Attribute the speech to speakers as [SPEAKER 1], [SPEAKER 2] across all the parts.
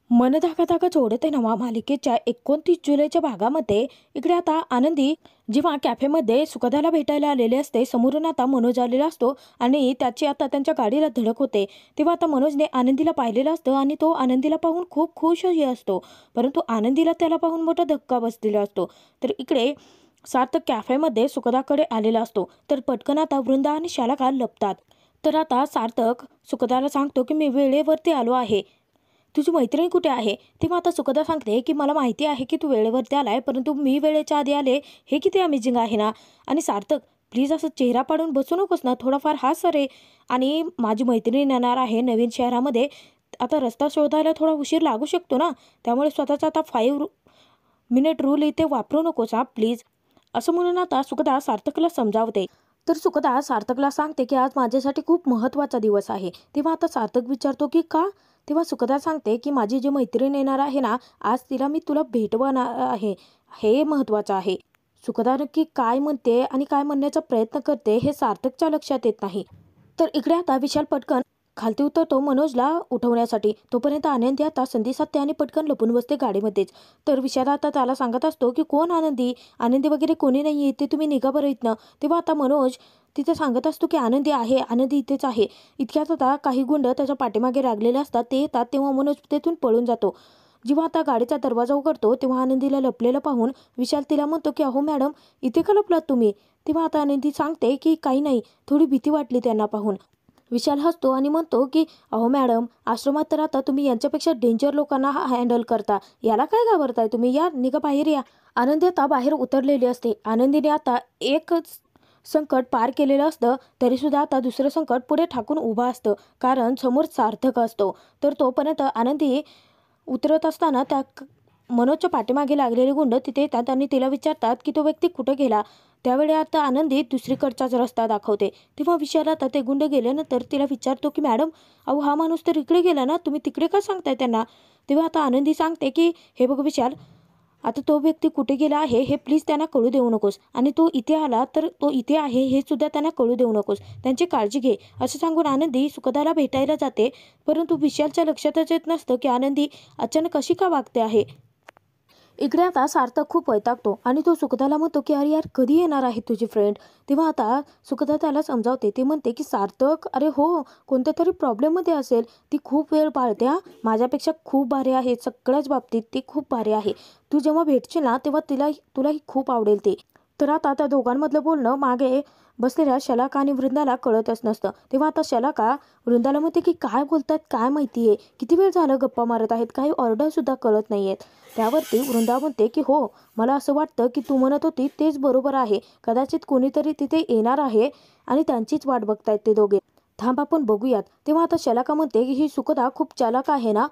[SPEAKER 1] मन धागा धागा जोडते नवा मालिकेच्या 29 जुलैच्या भागामध्ये इकडे आता आनंदी जेव्हा कॅफेमध्ये सुखदाला भेटायला आलेले असते, समोरून आता मनोज आलेला असतो आणि त्याची आता त्यांच्या गाडीला धडक होते. तेव्हा आता मनोजने आनंदीला पाहिलेलं असतं आणि तो आनंदीला पाहून खूप खुशही असतो, परंतु आनंदीला त्याला पाहून मोठा धक्का बसलेला असतो. तर इकडे सार्थक कॅफेमध्ये सुखदाकडे आलेला असतो, तर पटकन आता वृंदा आणि शालाका लपतात. तर आता सार्थक सुखदाला सांगतो की मी वेळेवरती आलो आहे, तुझी मैत्रीण कुठे आहे? तेव्हा आता सुखदा सांगते की मला माहिती आहे की तू वेळेवरती आलाय, परंतु मी वेळेच्या आधी आले हे किती अमेझिंग आहे ना. आणि सार्थक प्लीज असं चेहरा पाडून बसू नकोस ना, थोडाफार हास रे. आणि माझी मैत्रीण येणार आहे नवीन शहरामध्ये, आता रस्ता शोधायला थोडा उशीर लागू शकतो ना, त्यामुळे स्वतःचा आता 5 मिनिट रूल इथे वापरू नकोस हा प्लीज. असं म्हणून आता सुखदा सार्थकला समजावते. तर सुखदा सार्थकला सांगते की आज माझ्यासाठी खूप महत्त्वाचा दिवस आहे. तेव्हा आता सार्थक विचारतो की का? तेव्हा सुखदा सांगते की माझी जी मैत्रीण येणार आहे ना, आज तिला मी तुला भेटवणार आहे, हे महत्त्वाचं आहे. सुखदा नक्की काय म्हणते आणि काय म्हणण्याचा प्रयत्न करते हे सार्थकच्या लक्षात येत नाही. तर इकडे आता विशाल पटकन खालती उतरतो मनोजला उठवण्यासाठी. तोपर्यंत आनंदी आता संधी साधते आणि पटकन लपून बसते गाडीमध्येच. तर विशाल आता त्याला सांगत असतो की कोण आनंदी? आनंदी वगैरे कोणी नाही आहे, ते तुम्ही निघा बरं इथनं. तेव्हा आता मनोज तिथे सांगत असतो की आनंदी आहे, आनंदी इथेच आहे. इतक्यात आता काही गुंड त्याच्या पाठीमागे लागलेले असतात, ते येतात तेव्हा मनोज तेथून पळून जातो. जेव्हा आता गाडीचा दरवाजा उघडतो तेव्हा आनंदीला लपलेलं पाहून विशाल तिला म्हणतो की अहो मॅडम, इथे का लपलात तुम्ही? तेव्हा आता आनंदी सांगते की काही नाही, थोडी भीती वाटली त्यांना पाहून. विशाल हसतो आणि म्हणतो की अहो मॅडम, आश्रमात तर आता तुम्ही यांच्यापेक्षा डेंजर लोकांना हँडल करता, याला काय घाबरताय तुम्ही? या निघा बाहेर या. आनंदी आता बाहेर उतरलेली असते. आनंदीने आता एकच संकट पार केलेलं असतं, तरीसुद्धा आता दुसरं संकट पुढे ठाकून उभं असतं, कारण समोर सार्थक असतो. तर तोपर्यंत आनंदी उतरत असताना मनोजच्या पाठीमागे लागलेले गुंड तिथे येतात आणि तिला विचारतात की तो व्यक्ती कुठे गेला. त्यावेळी आता आनंदी दुसरीकडचाच रस्ता दाखवते. तेव्हा विशाल आता ते गुंड गेल्यानंतर तिला विचारतो की मॅडम, अहो हा माणूस तर इकडे गेला ना, तुम्ही तिकडे का सांगताय त्यांना? तेव्हा आता आनंदी सांगते की हे बघ विशाल, आता तो व्यक्ती कुठे गेला आहे हे प्लीज त्यांना कळू देऊ नकोस, आणि तो इथे आला तर तो इथे आहे हे सुद्धा त्यांना कळू देऊ नकोस, त्यांची काळजी घे. असं सांगून आनंदी सुखदाला भेटायला जाते. परंतु विशालच्या लक्षातच येत नसतं की आनंदी अचानक अशी का वागते आहे. इकडे आता सार्थक खूप वैतागतो आणि तो सुखदाला म्हणतो की अरे यार, कधी येणार आहे तुझी फ्रेंड? तेव्हा आता सुखदा त्याला समजावते. ते म्हणते की सार्थक, अरे हो, कोणत्या तरी प्रॉब्लेममध्ये असेल, ती खूप वेळ पाळते हा, माझ्यापेक्षा खूप भारी आहे, सगळ्याच बाबतीत ती खूप भारी आहे. तू जेव्हा भेटशील ना तेव्हा तुलाही खूप आवडेल ते. तर आता त्या दोघांमधलं बोलणं मागे बसलेल्या शलाका आणि वृंदाला कळतच नसतं. तेव्हा आता शलाका वृंदाला म्हणते की काय बोलतात काय माहितीये, किती वेळ झालं गप्पा मारत आहेत, काही ऑर्डर सुद्धा कळत नाहीयेत. त्यावरती वृंदा म्हणते की हो, मला असं वाटतं की तू म्हणत होती तेच बरोबर आहे, कदाचित कोणीतरी तिथे येणार आहे आणि त्यांचीच वाट बघतायत ते दोघे. थांब आपण बघूयात. तेव्हा आता शलाका म्हणते की ही सुखदा खूप चालाक आहे ना,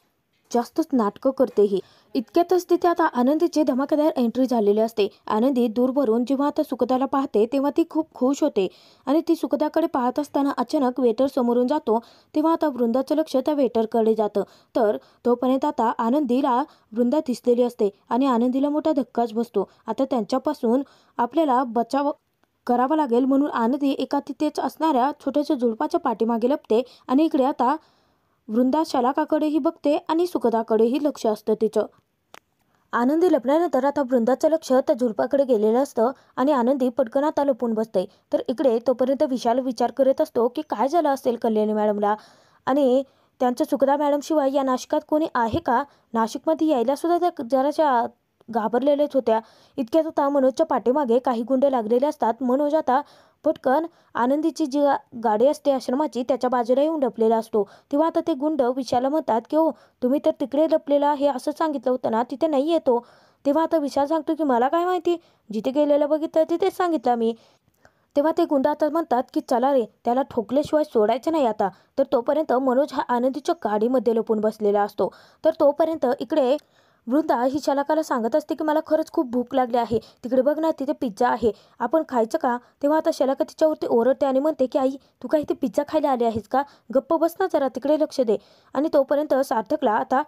[SPEAKER 1] जास्तच नाटकं करते ही. इतक्यातच तिथे आता आनंदीची धमाकेदार एंट्री झालेली असते. आनंदी दूरवरून जेव्हा आता सुखदाला पाहते तेव्हा ती खूप खुश होते आणि ती सुखदाकडे पाहत असताना अचानक वेटर समोरून जातो. तेव्हा आता वृंदाचं लक्ष त्या वेटरकडे जातं. तर तोपर्यंत आता आनंदीला वृंदा दिसलेली असते आणि आनंदीला मोठा धक्काच बसतो. आता त्यांच्यापासून आपल्याला बचाव करावा लागेल म्हणून आनंदी एका तिथेच असणाऱ्या छोट्याशा झुडपाच्या पाठीमागे लपते आणि इकडे आता वृंदा शलाकाकडेही बघते आणि सुखदाकडेही लक्ष असतं तिचं. आनंदी लपल्यानंतर आता वृंदाचं लक्ष त्या झुडपाकडे गेलेलं असतं आणि आनंदी पटकन आता लपून बसते. तर इकडे तोपर्यंत विशाल विचार करत असतो की काय झालं असेल कल्याणी मॅडमला, आणि त्यांच्या सुखदा मॅडमशिवाय या नाशिकात कोणी आहे का? नाशिकमध्ये यायला सुद्धा त्या जराशा घाबरलेल्याच होत्या. इतक्यात आता मनोजच्या पाठीमागे काही गुंड लागलेले असतात. मनोज आता पटकन आनंदीची जी गाडी असते आश्रमाची त्याच्या बाजूला येऊन लपलेला असतो. तेव्हा आता ते गुंड विशाला म्हणतात की हो, तुम्ही तर तिकडे लपलेला आहे असं सांगितलं होतं ना, तिथे नाही येतो. तेव्हा आता विशाल सांगतो की मला काय माहिती, जिथे गेलेलं बघितलं तिथेच सांगितलं मी. तेव्हा ते गुंड आता म्हणतात की चला रे, त्याला ठोकल्याशिवाय सोडायचं नाही आता. तर तोपर्यंत मनोज हा आनंदीच्या गाडीमध्ये लपून बसलेला असतो. तर तोपर्यंत इकडे वृंदा ही शलाकाला सांगत असते की मला खरंच खूप भूक लागली आहे, तिकडे बघ ना, तिथे पिझ्झा आहे, आपण खायचं का? तेव्हा आता शलाका तिच्यावरती ओरडते आणि म्हणते की आई, तू काय इथे पिझ्झा खायला आली आहेस का? गप्प बस ना जरा, तिकडे लक्ष दे. आणि तोपर्यंत सार्थकला आता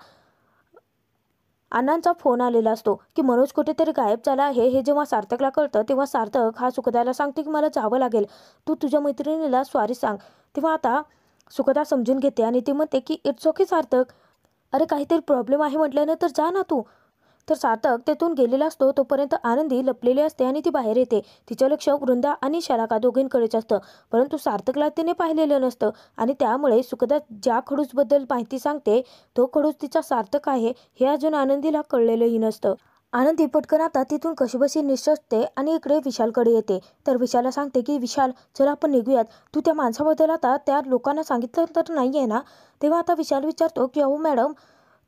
[SPEAKER 1] अण्णांचा फोन आलेला असतो की मनोज कुठेतरी गायब झाला आहे. हे जेव्हा सार्थकला कळतं तेव्हा सार्थक हा सुखदाला सांगते की मला जावं लागेल, तू तुझ्या मैत्रिणीला सॉरी सांग. तेव्हा आता सुखदा समजून घेते आणि ती म्हणते की इट्स ओके सार्थक, अरे काहीतरी प्रॉब्लेम आहे म्हटल्यानंतर जा ना तू. तर सार्थक तेथून गेलेला असतो. तोपर्यंत आनंदी लपलेली असते आणि ती बाहेर येते. तिचं लक्ष वृंदा आणि शलाका दोघींकडेच असतं. परंतु सार्थकला तिने पाहिलेलं नसतं आणि त्यामुळे सुखदा ज्या खडूसबद्दल माहिती सांगते तो खडूस तिचा सार्थक आहे हे अजून आनंदीला कळलेलंही नसतं. आनंदी पटकन आता तिथून कशीबशी निसटते आणि इकडे विशालकडे येते. तर विशालला सांगते की विशाल चल आपण निघूयात. तू त्या माणसाबद्दल आता त्या लोकांना सांगितलं तर नाही आहे ना. तेव्हा आता विशाल विचारतो की अहो मॅडम,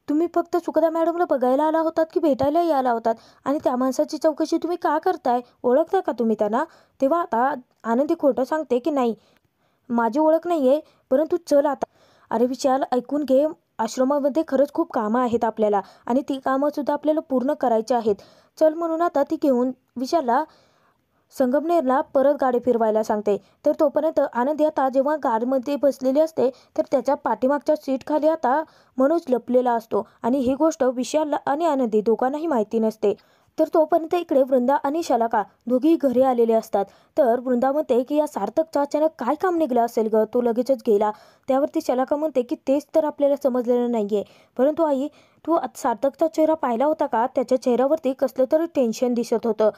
[SPEAKER 1] तुम्ही फक्त सुखदा मॅडमला बघायला आला होतात की भेटायलाही आला होतात आणि त्या माणसाची चौकशी तुम्ही का करताय? ओळखता का तुम्ही त्यांना? तेव्हा आता आनंदी खोटं सांगते की नाही, माझी ओळख नाही आहे, परंतु चल आता. अरे विशाल ऐकून घे, आश्रमामध्ये खरंच खूप कामं आहेत आपल्याला आणि ती कामंसुद्धा आपल्याला पूर्ण करायची आहेत. चल म्हणून आता ती घेऊन विशालला संगमनेरला परत गाडी फिरवायला सांगते. तर तोपर्यंत आनंदी आता जेव्हा गाडीमध्ये बसलेली असते तर त्याच्या पाठीमागच्या सीटखाली आता मनोज लपलेला असतो आणि ही गोष्ट विशालला आणि आनंदी दोघांनाही माहिती नसते. तर तोपर्यंत इकडे वृंदा आणि शलाका दोघेही घरी आलेले असतात. तर वृंदा म्हणते की या सार्थकचा अचानक काय काम निघलं असेल ग, तो लगेचच गेला. त्यावरती शलाका म्हणते की तेच तर आपल्याला समजलेलं नाही आहे. परंतु आई, तू सार्थकचा चेहरा पाहिला होता का? त्याच्या चेहऱ्यावरती कसलं तरी टेन्शन दिसत होतं.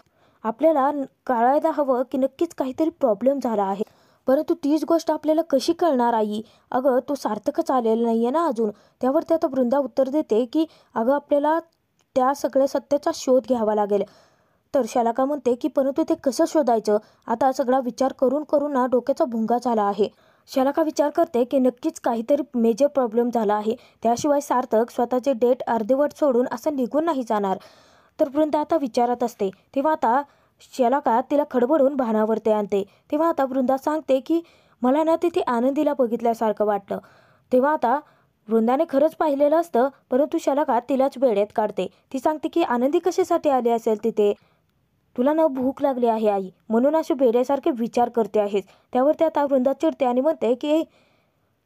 [SPEAKER 1] आपल्याला कळायला हवं की नक्कीच काहीतरी प्रॉब्लेम झाला आहे. परंतु तीच गोष्ट आपल्याला कशी कळणार आई? अगं तो सार्थकच आलेला नाही आहे ना अजून. त्यावरती आता वृंदा उत्तर देते की अगं आपल्याला त्या सगळ्या सत्याचा शोध घ्यावा लागेल. तर शलाका म्हणते की परंतु ते कसं शोधायचं? आता सगळा विचार करून करून ना डोक्याचा भुंगा झाला आहे. शलाका विचार करते की नक्कीच काहीतरी मेजर प्रॉब्लेम झाला आहे. त्याशिवाय सार्थक स्वतःचे डेट अर्धवट सोडून असं निघून नाही जाणार. तर वृंदा आता विचारात असते. तेव्हा आता शलाका तिला खडबडून भानावरती आणते. तेव्हा आता वृंदा सांगते की मला ना तिथे आनंदीला बघितल्यासारखं वाटलं. तेव्हा आता वृंदाने खरंच पाहिलेलं असतं, परंतु शलाका तिलाच वेड्यात काढते. ती सांगते की आनंदी कशासाठी आली असेल तिथे? तुला ना भूक लागली आहे आई, म्हणून असे वेड्यासारखे विचार करते आहेस. त्यावरती आता वृंदा चिडते आणि म्हणते की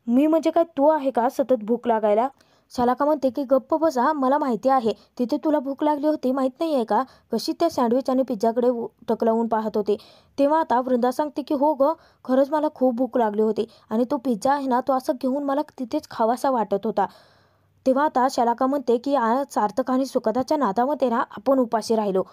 [SPEAKER 1] मी म्हणजे काय तू आहे का सतत भूक लागायला? शलाका म्हणते की गप्प बसा, मला माहिती आहे तिथे तुला भूक लागली होती, माहीत नाही आहे का? कशी त्या सँडविच आणि पिझ्झाकडे टकलावून पाहत होते. तेव्हा आता वृंदा सांगते की हो ग, खरंच मला खूप भूक लागली होती आणि तो पिझ्झा आहे ना तो असं घेऊन मला तिथेच खावासा वाटत होता. तेव्हा आता शलाका म्हणते की आज सार्थक आणि सुखदाच्या नादामध्ये ना आपण उपाशी राहिलो.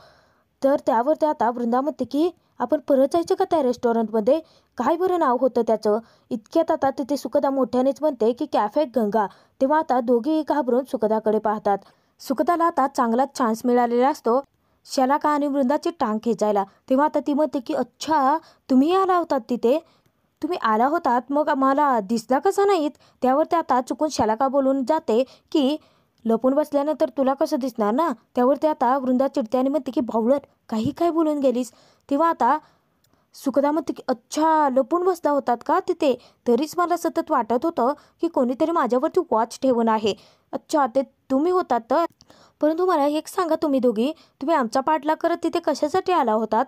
[SPEAKER 1] तर त्यावर आता वृंदा म्हणते की आपण परत जायचं का त्या रेस्टॉरंटमध्ये? काय बरं नाव होतं त्याचं? इतक्यात आता तिथे सुखदा मोठ्यानेच म्हणते की कॅफे गंगा. तेव्हा आता दोघेही घाबरून सुखदाकडे पाहतात. सुखदाला आता चांगलाच चान्स मिळालेला असतो शलाका आणि वृंदाची टांग खेचायला. तेव्हा आता ती म्हणते की अच्छा, तुम्ही आला होतात तिथे? तुम्ही आला होतात मग आम्हाला दिसला कसा नाहीत? त्यावर आता चुकून शलाका बोलून जाते की लपून बसल्यानंतर तुला कसं दिसणार ना. त्यावरती आता वृंदा चिडते आणि म्हणते की भावळट, काही काय बोलून गेलीस? तेव्हा आता सुखदा म्हणते की अच्छा, लपून बसला होतात का तिथे? तरीच मला सतत वाटत होतं की कोणीतरी माझ्यावरती वॉच ठेवून आहे. अच्छा, ते तुम्ही होतात तर. परंतु मला एक सांगा तुम्ही दोघी, तुम्ही आमचा पाठलाग करत तिथे कशासाठी आला होतात?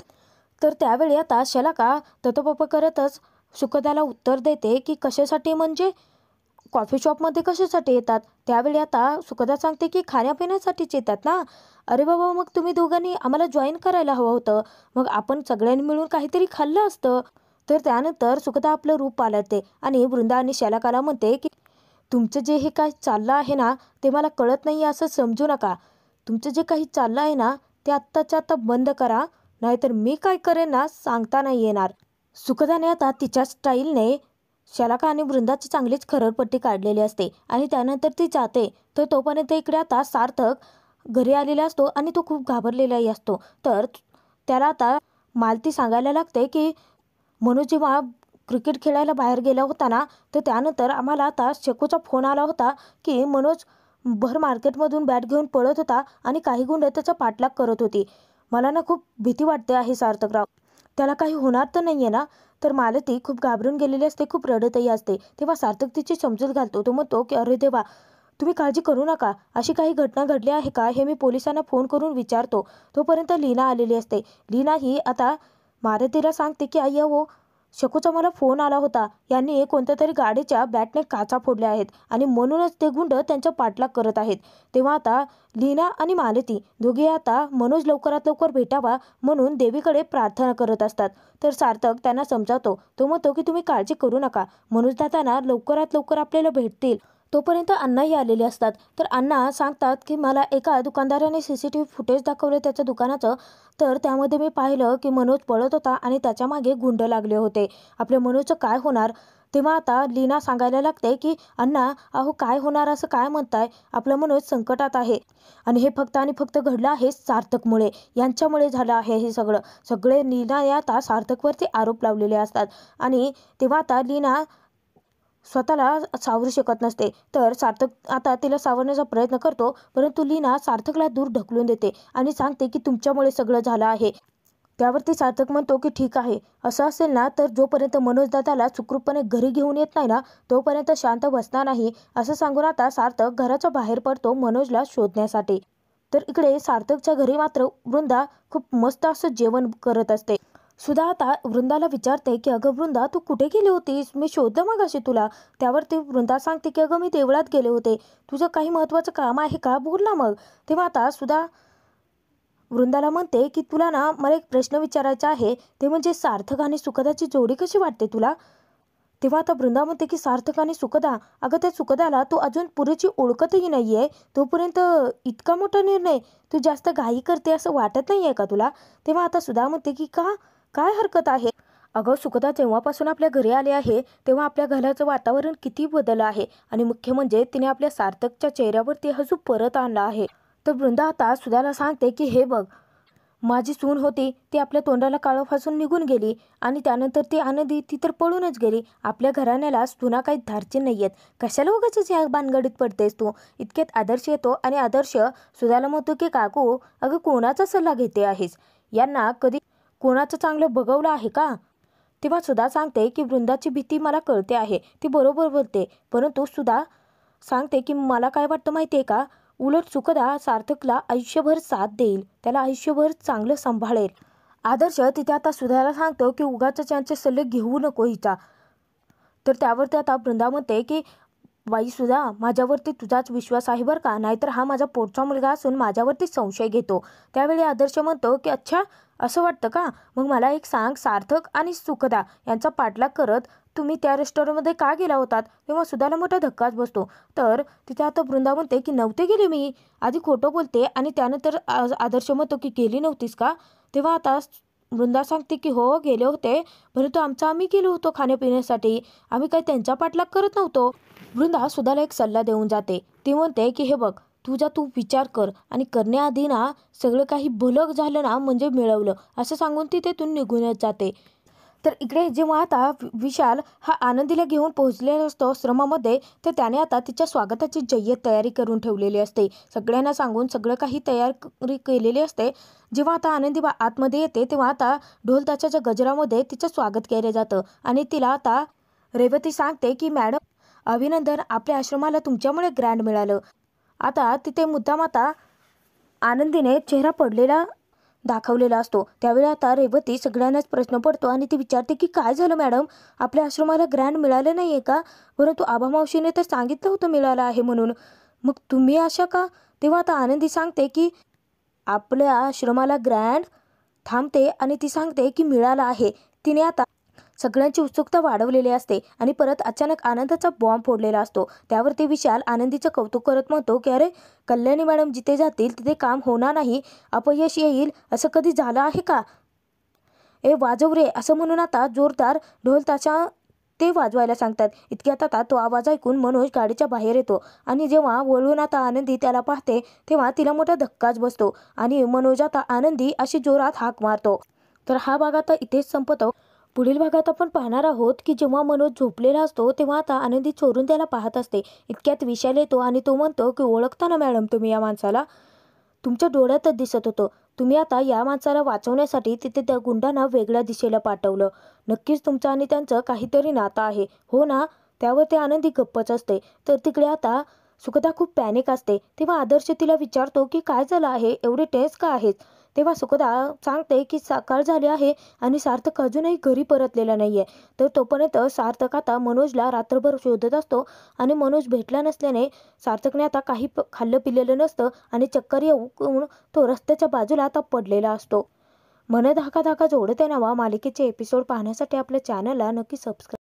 [SPEAKER 1] तर त्यावेळी आता शलाका ततोपप करतच सुखदाला उत्तर देते की कशासाठी म्हणजे कॉफी शॉपमध्ये कशासाठी येतात? त्यावेळी आता सुखदा सांगते की खाण्यापिण्यासाठीच येतात ना. अरे बाबा, मग तुम्ही दोघांनी आम्हाला जॉईन करायला हवं होतं, मग आपण सगळ्यांनी मिळून काहीतरी खाल्लं असतं. तर त्यानंतर सुखदा आपलं रूप पालटते आणि वृंदा आणि शलाकाला म्हणते की तुमचं जे हे काय चाललं आहे ना ते मला कळत नाही असं समजू नका. तुमचं जे काही चाललं आहे ना ते आत्ताच्या आत्ता बंद करा, नाहीतर मी काय करेन ना सांगता नाही येणार. सुखदाने आता तिच्या स्टाईलने शलाका आणि वृंदाची चांगलीच खरडपट्टी काढलेली असते आणि त्यानंतर ती जाते. तर तोपर्यंत इकडे आता सार्थक घरी आलेला असतो आणि तो खूप घाबरलेलाही असतो. तर त्याला आता मालती सांगायला लागते की मनोज जेव्हा क्रिकेट खेळायला बाहेर गेला होता ना, तर त्यानंतर आम्हाला आता शकूचा फोन आला होता की मनोज भर मार्केटमधून बॅट घेऊन पळत होता आणि काही गुंड त्याचा पाठलाग करत होती. मला ना खूप भीती वाटते आहे सार्थकराव, त्याला काही होणार तर नाही आहे ना? तर मालती खूप घाबरून गेलेली असते, खूप रडतही असते. तेव्हा सार्थक तिची समजूत घालतो. तो म्हणतो की अरे देवा, तुम्ही काळजी करू नका, अशी काही घटना घडली आहे का हे मी पोलिसांना फोन करून विचारतो. तोपर्यंत लीना आलेली असते. लीना ही आता मालतीला सांगते की आई हो, शकूचा मला फोन आला होता, यांनी कोणत्या तरी गाडीच्या बॅटने काचा फोडल्या आहेत आणि म्हणूनच ते गुंड त्यांचा पाठलाग करत आहेत. तेव्हा आता लीना आणि मालती दोघे आता मनोज लवकरात लवकर भेटावा म्हणून देवीकडे प्रार्थना करत असतात. तर सार्थक त्यांना समजावतो. तो म्हणतो की तुम्ही काळजी करू नका, मनोज दादा ना लवकरात लवकर आपल्याला भेटतील. तोपर्यंत अण्णाही आलेले असतात. तर अण्णा सांगतात की मला एका दुकानदाराने CCTV फुटेज दाखवलं त्याच्या दुकानाचं. तर त्यामध्ये मी पाहिलं की मनोज पळत होता आणि त्याच्या मागे गुंड लागले होते. आपल्या मनोजचं काय होणार? तेव्हा आता लीना सांगायला लागते की अण्णा अहो काय होणार असं काय म्हणताय? आपला मनोज संकटात आहे आणि हे फक्त आणि फक्त घडलं आहे सार्थकमुळे. यांच्यामुळे झालं आहे हे सगळं. सगळे लीना या आता सार्थकवरती आरोप लावलेले असतात आणि तेव्हा आता लीना स्वतःला सावरू शकत नसते. तर सार्थक आता तिला सावरण्याचा प्रयत्न करतो, परंतु लीना सार्थकला दूर ढकलून देते आणि सांगते की तुमच्यामुळे सगळं झालं आहे. त्यावरती सार्थक म्हणतो की ठीक आहे, असं असेल ना तर जोपर्यंत मनोज दादाला सुखरूपपणे घरी घेऊन येत नाही ना तोपर्यंत शांत बसणार नाही, असं सांगून आता सार्थक घराच्या बाहेर पडतो मनोजला शोधण्यासाठी. तर इकडे सार्थकच्या घरी मात्र वृंदा खूप मस्त असं जेवण करत असते. सुधा आता वृंदाला विचारते की अगं वृंदा तू कुठे गेली होतीस? मी शोधलं मगाशी तुला. त्यावरती वृंदा सांगते की अगं मी देवळात गेले होते. तुझं काही महत्त्वाचं काम आहे का? बोल ना मग. तेव्हा आता सुधा वृंदाला म्हणते की तुला ना मला एक प्रश्न विचारायचा आहे, ते म्हणजे सार्थक आणि सुखदाची जोडी कशी वाटते तुला? तेव्हा आता वृंदा म्हणते की सार्थक आणि सुखदा, अगं त्या सुखदाला तू अजून पुरेची ओळखतही नाहीये, तोपर्यंत इतका मोठा निर्णय, तू जास्त घाई करते असं वाटत नाहीये का तुला? तेव्हा आता सुधा म्हणते की का, काय हरकत आहे? अगं सुखदा जेव्हापासून आपल्या घरी आले आहे तेव्हा आपल्या घराचं वातावरण किती बदललं आहे आणि मुख्य म्हणजे तिने आपल्या सार्थकच्या चेहऱ्यावरती हसू परत आणला आहे. तर वृंदा आता सुधाला सांगते की हे बघ, माझी सून होती ती आपल्या तोंडाला काळं फासून निघून गेली आणि त्यानंतर ती आनंदी ती तर पळूनच गेली. आपल्या घराण्याला सुना काही धारची नाही आहेत. कशाला उगाचच या भानगडीत पडतेस तू? इतक्यात आदर्श येतो आणि आदर्श सुधाला म्हणतो की काकू अगं कोणाचा सल्ला घेते आहेस? यांना कधी कोणाचं चांगलं बघवलं आहे का? तेव्हा सुधा सांगते की वृंदाची भीती मला कळते आहे, ती बरोबर बोलते, परंतु सुधा सांगते की मला काय वाटतं माहिती आहे का, उलट सुखदा सार्थकला आयुष्यभर साथ देईल, त्याला आयुष्यभर चांगलं सांभाळेल. आदर्श तिथे आता सुधाला सांगतो की उगाच त्यांचे सल्ले घेऊ नको हिचा. तर त्यावरती आता वृंदा म्हणते की बाई सुधा माझ्यावरती तुझाच विश्वास आहे बरं का, नाहीतर हा माझा पोटचा मुलगा असून माझ्यावरती संशय घेतो. त्यावेळी आदर्श म्हणतो की अच्छा असं वाटतं का? मग मला एक सांग, सार्थक आणि सुखदा यांचा पाठलाग करत तुम्ही त्या रेस्टॉरंटमध्ये का गेला होतात? तेव्हा सुधाला मोठा धक्काच बसतो. तर तिथे आता वृंदा म्हणते की नव्हते गेले मी, आधी खोटं बोलते आणि त्यानंतर आदर्श म्हणतो की गेली नव्हतीस का? तेव्हा आता वृंदा सांगते की हो गेले होते, परंतु आम्ही गेलो होतो खाण्यापिण्यासाठी, आम्ही काही त्यांचा पाठलाग करत नव्हतो. वृंदा सुधाला एक सल्ला देऊन जाते. ती म्हणते की हे बघ, तू विचार कर आणि करण्याआधी ना सगळं काही भलं झालं ना म्हणजे मिळवलं, असं सांगून ती तेथून निघूनच जाते. तर इकडे जेव्हा आता विशाल हा आनंदीला घेऊन पोहोचलेला असतो आश्रमामध्ये, तर त्याने आता तिच्या स्वागताची जय्यत तयारी करून ठेवलेली असते. सगळ्यांना सांगून सगळं काही तयारी केलेली असते. जेव्हा आता आनंदी आतमध्ये येते तेव्हा आता ढोल ताशाच्या गजरामध्ये तिचं स्वागत केलं जातं आणि तिला आता रेवती सांगते की मॅडम अभिनंदन, आपल्या आश्रमाला तुमच्यामुळे ग्रँड मिळालं. आता तिथे मुद्दाम आता आनंदीने चेहरा पडलेला दाखवलेला असतो. त्यावेळी आता रेवती सगळ्यांनाच प्रश्न पडतो आणि ती विचारते की काय झालं मॅडम, आपल्या आश्रमाला ग्रँड मिळालं नाही आहे का? परंतु आभा मावशीने तर सांगितलं होतं मिळालं आहे म्हणून, मग तुम्ही अशा का? तेव्हा आता आनंदी सांगते की आपल्या आश्रमाला ग्रँड थांबते आणि ती सांगते की मिळालं आहे. तिने आता सगळ्यांची उत्सुकता वाढवलेली असते आणि परत अचानक आनंदाचा बॉम्ब फोडलेला असतो. त्यावरती विशाल आनंदीचं कौतुक करत म्हणतो की अरे कल्याणी मॅडम जिथे जातील तिथे काम होणार नाही, अपयश येईल, असं कधी झालं आहे का? ए वाजव रे, असं म्हणून आता जोरदार ढोल ताशा ते वाजवायला सांगतात. इतक्यात आता तो आवाज ऐकून मनोज गाडीच्या बाहेर येतो आणि जेव्हा वळून आता आनंदी त्याला पाहते तेव्हा तिला मोठा धक्काच बसतो आणि मनोज आता आनंदी अशी जोरात हाक मारतो. तर हा भाग आता इथेच संपतो. पुढील भागात आपण पाहणार आहोत की जेव्हा मनोज झोपलेला असतो तेव्हा आता आनंदी चोरून त्याला पाहत असते. इतक्यात विशाल येतो आणि तो म्हणतो की ओळखता ना मॅडम तुम्ही या माणसाला? तुमच्या डोळ्यातच दिसत होतं. तुम्ही आता या माणसाला वाचवण्यासाठी तिथे त्या गुंडांना वेगळ्या दिशेला पाठवलं. नक्कीच तुमचं आणि त्यांचं काहीतरी नातं आहे, हो ना? त्यावर ते आनंदी गप्पच असते. तर तिकडे आता सुखदा खूप पॅनिक असते. तेव्हा आदर्श तिला विचारतो की काय झालं आहे, एवढे टेन्स का आहेत? तेव्हा सुखदा सांगते की सकाळ झाली आहे आणि सार्थक अजूनही घरी परतलेला नाही आहे. तर तोपर्यंत सार्थक आता मनोजला रात्रभर शोधत असतो आणि मनोज भेटला नसल्याने सार्थकने आता काही खाल्लं पिलेलं नसतं आणि चक्कर येऊन तो रस्त्याच्या बाजूला आता पडलेला असतो. मन धाका धाका जोडते नवा मालिकेचे एपिसोड पाहण्यासाठी आपल्या चॅनलला नक्की सबस्क्राईब